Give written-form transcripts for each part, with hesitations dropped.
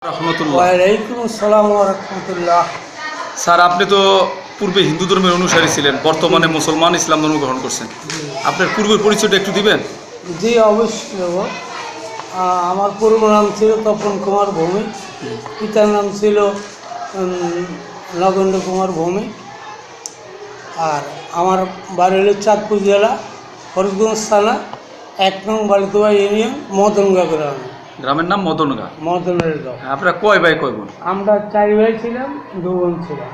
রহমতুল্লাহ। ওয়ালাইকুম আসসালাম ওয়া রাহমাতুল্লাহ। স্যার, আপনি তো পূর্বে হিন্দু ধর্মের অনুসারী ছিলেন, বর্তমানে মুসলমান ইসলাম ধর্ম গ্রহণ করছেন। আপনার পূর্বের পরিচয়টা একটু দিবেন? জি, অবশ্যই দেব। আমার পূর্ব নাম ছিল তপন কুমার ভৌমিক, পিতার নাম ছিল নগেন্দ্র কুমার ভৌমিক। আর আমার বাড়ি হল চাঁদপুর জেলা ফরিদগঞ্জ থানা 1 নং বালিতোয়া ইউনিয়ন মদনগা গ্রামে। গ্রামের নাম মদনগা। মদনের গাঁও। আপনারা কয় ভাই কয় বোন? আমরা 4 ভাই ছিলাম, 2 বোন ছিলাম।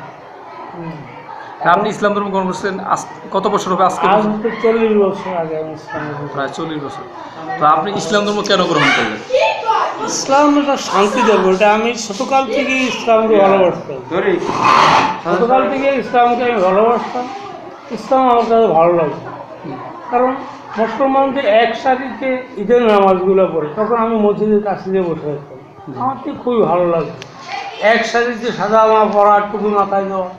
আপনি ইসলাম ধর্ম গ্রহণ করছেন কত বছর হবে আজকে? আজ তো 40 বছর আগে আমি ইসলাম গ্রহণ করি। প্রায় 40 বছর। তো আপনি ইসলাম ধর্ম কেন গ্রহণ করলেন? ইসলাম একটা শান্তি ধর্ম, এটা আমি ছোটকাল থেকে ইসলামকে ভালোবাসতাম। ছোটকাল থেকে ইসলামকে আমি ভালোবাসতাম। ইসলাম আমার কাছে ভালো লাগতো, কারণ মুসলমানদের এক সারিতে ঈদের নামাজগুলো পড়ে, তখন আমি মসজিদের কাছে দিয়ে বসে থাকতাম। আমার তো খুবই ভালো লাগতো এক সারিতে সাদা আমা পড়া, টুপি মাথায় দেওয়া,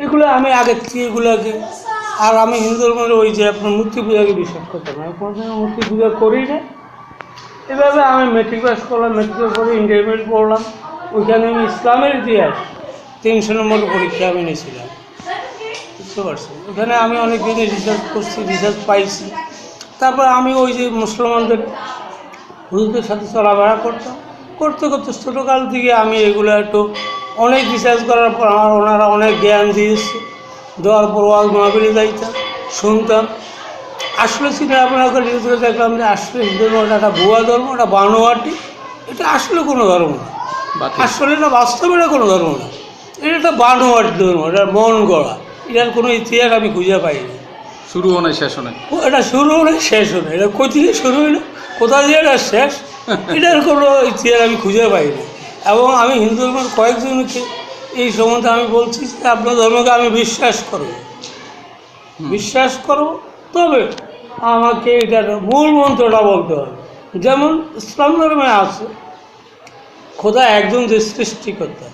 এগুলো আমি আগের থেকে এগুলোকে। আর আমি হিন্দু ধর্মের ওই যে আপনার মূর্তি পূজাকে বিশ্বাস করতাম না, আমি কোনোদিনও মূর্তি পূজা করি না। এভাবে আমি মেট্রিক পাস করলাম, মেট্রিক করে ইন্টারমিডিয়েট পড়লাম। ওইখানে আমি ইসলামের ইতিহাস 300 নম্বর পরীক্ষা আমি নিয়েছিলাম, বুঝতে পারছি। ওখানে আমি অনেক দিনে রিসার্চ করছি, রিসার্চ পাইছি। তারপর আমি ওই যে মুসলমানদের হুজুরদের সাথে চলাফেরা করতাম, করতে করতে ছোটোকাল থেকে আমি এগুলো একটু অনেক রিসার্চ করার পর আমার ওনারা অনেক জ্ঞান দিয়েছে। দেওয়ার পর ওয়াজ মাহফিলে যাইতাম, শুনতাম। আসলে চিন্তা ভাবনা করে রিসার্চ দেখলাম যে আসলে হিন্দু ধর্ম একটা ভুয়া ধর্ম, একটা বানোয়াটি। এটা আসলে কোনো ধর্ম না, আসলে এটা বাস্তবে এটা কোনো ধর্ম না। এটা একটা বানোয়াটি ধর্ম, এটা মন গড়া। এটার কোনো ইতিহাস আমি খুঁজে পাইনি। শুরু হয় শেষ হয়? এটা শুরু হলে শেষ হলে, এটা কই থেকে শুরু হইলো, কোথায় দিয়ে এটা শেষ, এটার কোনো ইতিহাস আমি খুঁজে পাইনি। এবং আমি হিন্দু ধর্মের কয়েকজনকে এই সম্বন্ধে আমি বলছি যে আপনার ধর্মকে আমি বিশ্বাস করব, তবে আমাকে এটার মূল মন্ত্রটা বলতে হবে। যেমন ইসলাম ধর্মে আছে খোদা একজন যে সৃষ্টিকর্তা,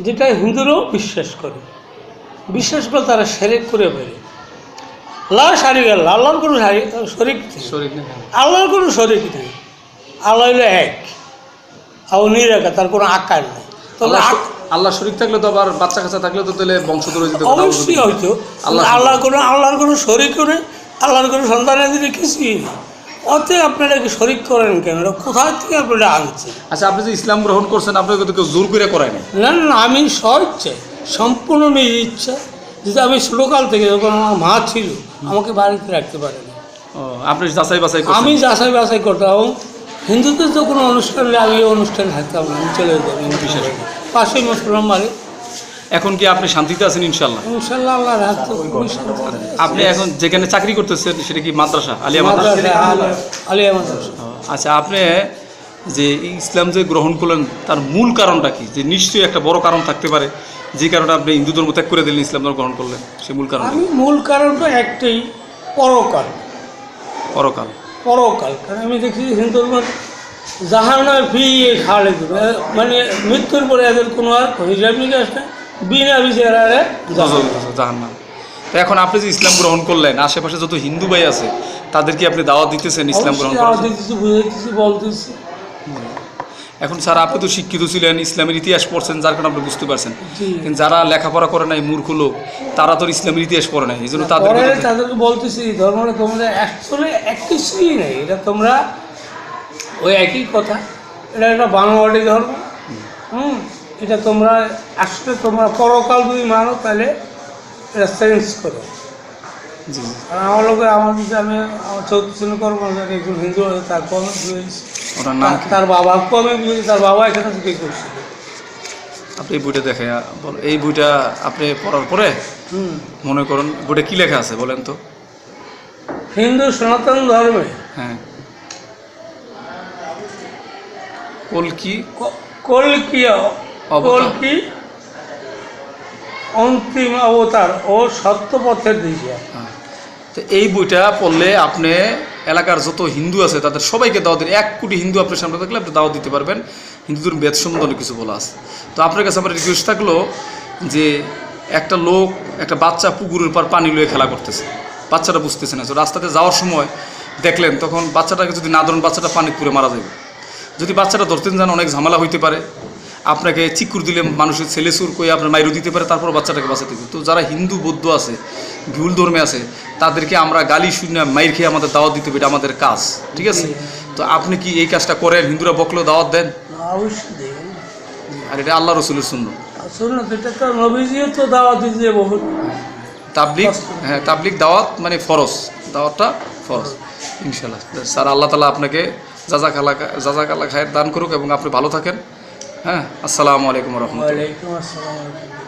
যেটা হিন্দুরাও বিশ্বাস করে তারা শিরক করে ফেলে। আল্লাহ শারিক, আল্লাহর কোনো শরিক নেই, আল্লাহর কোনো শরিক নেই। আল্লাহ হলো এক, আর নিরাকার, তার কোনো আকার নেই। তবে আল্লাহ শরীক থাকলে তো আবার বাচ্চা কাচ্চা থাকলে তো তাহলে বংশধর অবশ্যই হয়তো আল্লাহর কোনো শরিক নেই, আল্লাহর কোনো সন্তানের দিকে কিছুই নেই। অতএব আপনারা কি শরিক করেন কেন? কোথায় থেকে আপনারা আনছেন? আচ্ছা, আপনি যে ইসলাম গ্রহণ করছেন আপনাকে তো কেউ জোর করে করায় না? না, আমি স্বইচ্ছায়, সম্পূর্ণ নিজ ইচ্ছা। যেটা আমি ছোটোকাল থেকে, যখন আমার মা ছিল আমাকে বাড়িতে রাখতে পারেনি, আপনি যাচাই বাছাই? আমি যাচাই বাছাই করতাম। এবং হিন্দুদের তো কোনো অনুষ্ঠান হলে আমি এই অনুষ্ঠানে থাকতাম না, আমি চলে যেতাম বিশেষ পাশেই মুসলমান বাড়ি। এখন কি আপনি শান্তিতে আছেন? ইনশাল্লাহ আল্লাহ রাখতো। আপনি এখন যেখানে চাকরি করতেছেন সেটা কি মাদ্রাসা? আলিয়া মাদ্রাসা। আচ্ছা, আপনি যে ইসলাম যে গ্রহণ করলেন তার মূল কারণটা কি? যে নিশ্চয়ই একটা বড় কারণ থাকতে পারে যে কারণে আপনি হিন্দু ধর্ম ত্যাগ করে দিলেন, ইসলাম ধর্ম গ্রহণ করলেন। সে মূল কারণ? মূল কারণটা একটাই, পরকাল। কারণ আমি দেখি হিন্দু ধর্মের জাহান্নামে ফিরিয়ে খাওয়ালে দেবে, মানে মৃত্যুর পরে এদের কোনো আর হিসাব নিকাশ নেই, বিনা বিচারে জাহান্নাম। তো এখন আপনি যে ইসলাম গ্রহণ করলেন, আশেপাশে যত হিন্দু ভাই আছে তাদেরকে আপনি দাওয়াত দিতেছেন ইসলাম গ্রহণ করার? বুঝাইতেছি, বলতেছি। এখন স্যার, আপনি তো শিক্ষিত ছিলেন, ইসলামের ইতিহাস পড়ছেন, যার কারণে আপনি বুঝতে পারছেন। কিন্তু যারা লেখাপড়া করে নাই, মূর্খ লোক, তারা তো ইসলামের ইতিহাস পড়ে নাই, এই জন্য তাদেরকে বলতেছি ধর্মটা তোমরা আসলে এক কিছুই নেই, এটা তোমরা ওই একই কথা, এটা একটা বানোয়াটি ধর্ম। এটা তোমরা আসলে তোমরা পরকাল যদি মানো তাহলে এটা চেঞ্জ করো। আর আমার লোকে আমার দিকে আমি আমার 14 কর্ম একজন হিন্দু আছে, তার কমে বুঝেছি, তার বাবাকে আমি বুঝেছি, তার বাবা এখানে থেকে করছিল। আপনি এই বইটা দেখে এই বইটা আপনি পড়ার পরে মনে করুন বইটা কি লেখা আছে বলেন তো? হিন্দু সনাতন ধর্মে কল্কি অন্তিম অবতার ও সত্য পথের দিশা। তো এই বইটা পড়লে আপনি এলাকার যত হিন্দু আছে তাদের সবাইকে দাওয়াত দিন। 1 কোটি হিন্দু আপনার সামনে থাকলে আপনি দাওয়াত দিতে পারবেন। হিন্দুদের বেদ সম্বন্ধে অনেক কিছু বলা আছে। তো আপনার কাছে আমার রিকোয়েস্ট থাকলো যে একটা লোক, একটা বাচ্চা পুকুরের পার পানি লয়ে খেলা করতেছে, বাচ্চাটা বুঝতেছে না। তো রাস্তাতে যাওয়ার সময় দেখলেন, তখন বাচ্চাটাকে যদি না ধরেন বাচ্চাটা পানি পুরে মারা যাবে। যদি বাচ্চাটা ধরতেন যান অনেক ঝামেলা হইতে পারে। আপনাকে চিকুর দিলে মানুষের ছেলে সুর কই আপনার মাইরও দিতে পারে, তারপর বাচ্চাটাকে বাঁচাতে হবে। তো যারা হিন্দু বৌদ্ধ আছে, ভুল ধর্মে আছে, তাদেরকে আমরা গালি শুনে মাইর খেয়ে আমাদের দাওয়াত দিতে হবে, এটা আমাদের কাজ, ঠিক আছে? তো আপনি কি এই কাজটা করেন? হিন্দুরা বকলেও দাওয়াত দেন? অবশ্যই দেখেন, আর এটা আল্লাহ রসুলের সুন্নাত। আসলে এটা তো নবীজিও তো দাওয়াত দিতে বহুত। তাবলিগ, হ্যাঁ তাবলিগ দাওয়াত মানে ফরজ, দাওয়াতটা ফরজ। ইনশাল্লাহ স্যার, আল্লাহ তালা আপনাকে জাজাকাল্লাহ খায়ের দান করুক এবং আপনি ভালো থাকেন। হ্যাঁ, আসসালামু আলাইকুম রহমতুল্লাহ। ওয়ালাইকুম আসসালাম।